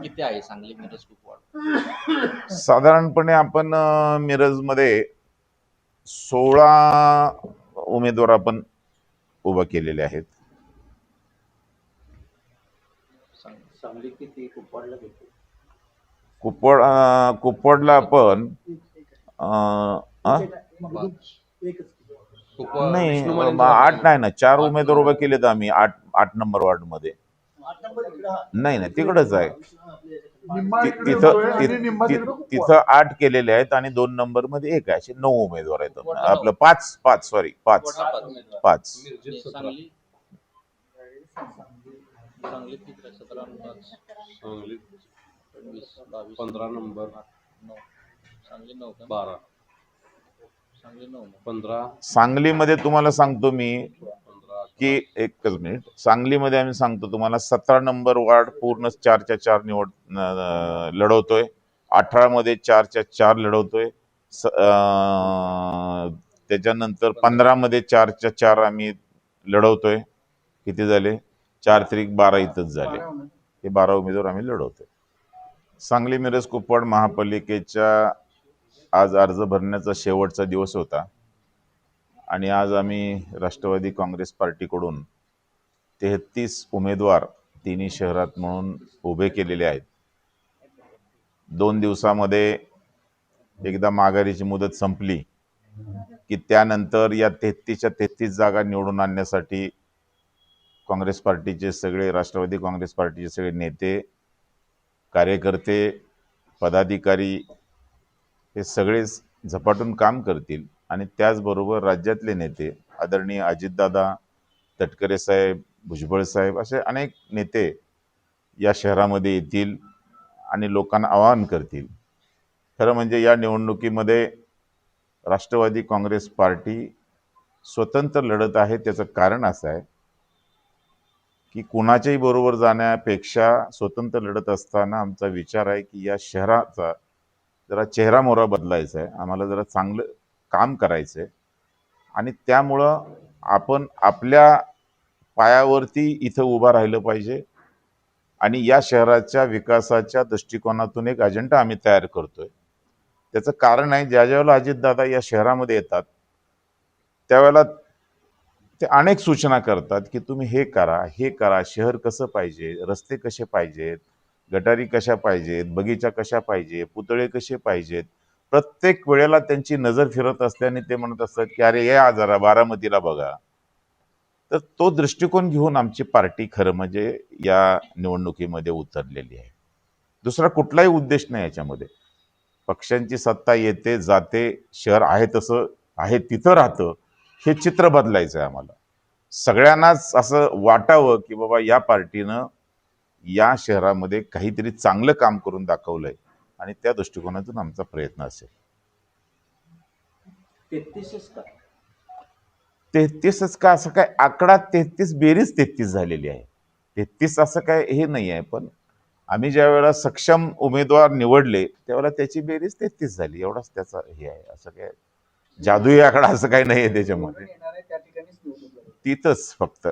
किती आहे सांगली मिरज कुपवाड? साधारणपणे आपण मिरजमध्ये 16 उमेदवार आपण उभा केलेले आहेत. सांगली किती, कुपवाडला किती? कुपवाडला आपण नाही, 8 नाही ना, 4 उमेदवार उभे केलेत आम्ही 8 नंबर वार्ड मध्ये. नाही नाही, तिकडच आहे. तिथं 8 केलेले आहेत आणि 2 नंबर मध्ये 1 आहे, असे 9 उमेदवार आहेत. आपलं 5 सॉरी 5. सांगलीत किती? 17 सांगलीत 15 नंबर, सांगली 9 का? 12 सांगली 9 15 सांगलीमध्ये तुम्हाला सांगतो मी 15 की एकच मिनिट. सांगलीमध्ये आम्ही सांगतो तुम्हाला 17 नंबर वार्ड पूर्ण 4च्या 4 निवड लढवतोय. 18 मध्ये 4च्या 4 लढवतोय. त्याच्यानंतर 15 मध्ये 4च्या 4 आम्ही लढवतोय. किती झाले? 4 त्रिक 12 इथंच झाले. हे 12 उमेदवार आम्ही लढवतोय. सांगली मिरज कुपवाड महापालिकेच्या आज अर्ज भरण्याचा शेवटचा दिवस होता आणि आज आम्ही राष्ट्रवादी काँग्रेस पार्टीकडून 33 उमेदवार तिन्ही शहरात म्हणून उभे केलेले आहेत. 2 दिवसामध्ये एकदा माघारीची मुदत संपली की त्यानंतर या 33च्या 33 जागा निवडून आणण्यासाठी काँग्रेस पार्टीचे सगळे, राष्ट्रवादी काँग्रेस पार्टीचे सगळे नेते, कार्यकर्ते, पदाधिकारी हे सगळेच झपाटून काम करतील. आणि त्याचबरोबर राज्यातले नेते आदरणीय अजितदादा, तटकरे साहेब, भुजबळ साहेब असे अनेक नेते या शहरामध्ये येतील आणि लोकांना आवाहन करतील. खरं म्हणजे या निवडणुकीमध्ये राष्ट्रवादी काँग्रेस पार्टी स्वतंत्र लढत आहे. त्याचं कारण असं आहे की कुणाच्याही बरोबर जाण्यापेक्षा स्वतंत्र लढत असताना आमचा विचार आहे की या शहराचा जरा चेहरा मोहरा बदलायचा आहे, आम्हाला जरा चांगलं काम करायचं आहे. आणि त्यामुळं आपण आपल्या पायावरती इथं उभा राहिलं पाहिजे आणि या शहराच्या विकासाच्या दृष्टिकोनातून एक अजेंडा आम्ही तयार करतोय. त्याचं कारण आहे, ज्या ज्यावेळेला अजितदादा या शहरामध्ये येतात त्यावेळेला ते अनेक सूचना करतात की तुम्ही हे करा, हे करा, शहर कसं पाहिजे, रस्ते कसे पाहिजेत, गटारी कशा पाहिजेत, बगीचा कशा पाहिजे, पुतळे कसे पाहिजेत. प्रत्येक वेळेला त्यांची नजर फिरत असल्याने ते म्हणत असतात की अरे या जरा बारामतीला बघा. तर तो दृष्टिकोन घेऊन आमची पार्टी खरं म्हणजे या निवडणुकीमध्ये उतरलेली आहे. दुसरा कुठलाही उद्देश नाही याच्यामध्ये. पक्षांची सत्ता येते जाते, शहर आहे तसं आहे तिथं राहतं, हे चित्र बदलायचं आहे आम्हाला. सगळ्यांनाच असं वाटावं की बाबा या पार्टीनं या शहरामध्ये काहीतरी चांगलं काम करून दाखवलंय आणि त्या दृष्टिकोनातून आमचा प्रयत्न असेल. 33च का असं काय आकडा? 33 बेरीज 33 झालेली आहे. 33 असं काय हे नाही आहे. पण आम्ही ज्या वेळेला सक्षम उमेदवार निवडले त्यावेळेला त्याची बेरीज 33 झाली, एवढाच त्याचा हे आहे. असं काय जादुई आकडा असं काही नाही आहे त्याच्यामध्ये. तिथंच फक्त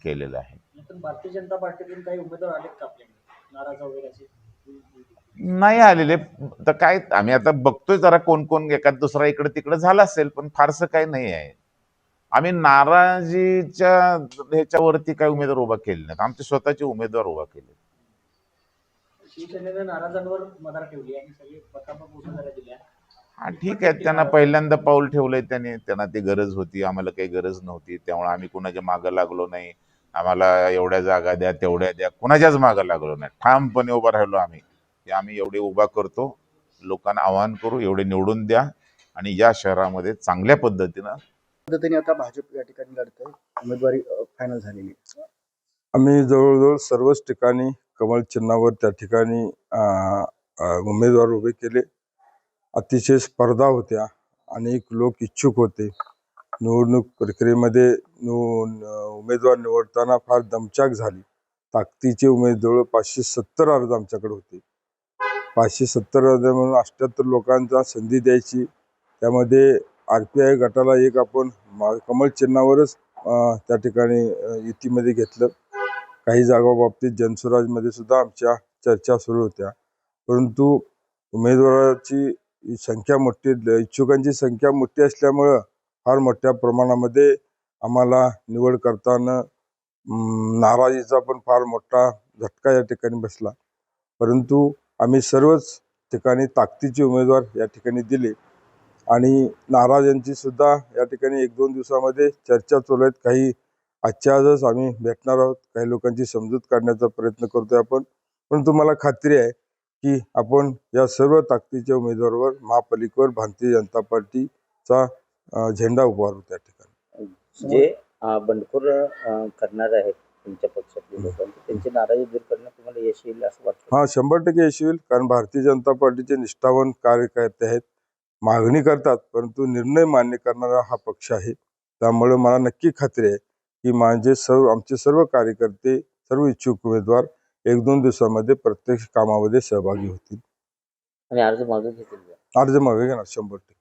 केलेलं आहे. भारतीय जनता पार्टीतून काही उमेदवार आलेत का आपल्याकडे नाराज वगैरे असे? नाही आलेले. तर काय आम्ही आता बघतोय जरा कोण कोण एखाद दुसरा इकडे तिकडे झाला असेल, पण फारसं काही नाही आहे. आम्ही नाराजीच्या ह्याच्यावरती काही उमेदवार उभा केले नाहीत, आमचे स्वतःचे उमेदवार उभा केले. शिवसेनेने नाराजांवर मदार ठेवली आणि सगळे पतापत उमेदवार दिल्या. हा ठीक आहे, त्यांना पहिल्यांदा पाऊल ठेवलंय त्यांना ती गरज होती, आम्हाला काही गरज नव्हती. त्यामुळे आम्ही कुणाच्या मागं लागलो नाही. आम्हाला एवढ्या जागा द्या, तेवढ्या द्या, कुणाच्याच मागं लागलो नाही. ठामपणे उभा राहिलो आम्ही की आम्ही एवढे उभा करतो, लोकांना आवाहन करू, एवढे निवडून द्या आणि या शहरामध्ये चांगल्या पद्धतीनं आता भाजप या ठिकाणी लढतंय, उमेदवारी फायनल झालेली. आम्ही जवळजवळ सर्वच ठिकाणी कमळ चिन्हावर त्या ठिकाणी उमेदवार उभे केले. अतिशय स्पर्धा होत्या, अनेक लोक इच्छुक होते. निवडणूक प्रक्रियेमध्ये उमेदवार निवडताना फार दमछाक झाली. ताकदीचे उमेदवार 570 अर्ज आमच्याकडे होते. 570 अर्ज म्हणून 78 लोकांचा संधी द्यायची. त्यामध्ये RPI गटाला एक आपण कमळ चिन्हावरच त्या ठिकाणी युतीमध्ये घेतलं. काही जागा बाबतीत जनसुराजमध्ये सुद्धा आमच्या चर्चा सुरू होत्या, परंतु उमेदवाराची संख्या मोठी, इच्छुकांची संख्या मोठी असल्यामुळं फार मोठ्या प्रमाणामध्ये आम्हाला निवड करताना नाराजीचा पण फार मोठा झटका या ठिकाणी बसला. परंतु आम्ही सर्वच ठिकाणी ताकदीचे उमेदवार या ठिकाणी दिले आणि नाराजांची सुद्धा या ठिकाणी 1-2 दिवसामध्ये चर्चा चालू आहेत. काही आजच्या आजच आम्ही भेटणार आहोत, काही लोकांची समजूत काढण्याचा प्रयत्न करतोय आपण. परंतु मला खात्री आहे की आपण या सर्व ताकदीच्या उमेदवारावर महापालिकेवर भारतीय जनता पार्टीचा झेंडा उभारू त्या ठिकाणी. जे बंडखोर करणार आहेत तुमच्या पक्षातले लोक, त्यांची नाराजी दूर करण्यात तुम्हाला यश येईल असं वाटतं? 100% यश येईल, कारण भारतीय जनता पार्टीचे निष्ठावान कार्यकर्ते आहेत, मागणी करतात परंतु निर्णय मान्य करणारा हा पक्ष आहे. त्यामुळे मला नक्की खात्री आहे की आमचे सर्व कार्यकर्ते, सर्व इच्छुक उमेदवार 1-2 दिवसामध्ये प्रत्यक्ष कामामध्ये सहभागी होतील आणि अर्ज मागे घेतील. अर्ज मागे घेणार 100%.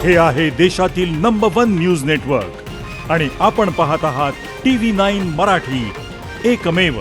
हे आहे देशातील नंबर 1 न्यूज नेटवर्क आणि आपण पाहत आहात TV9 मराठी, एकमेव.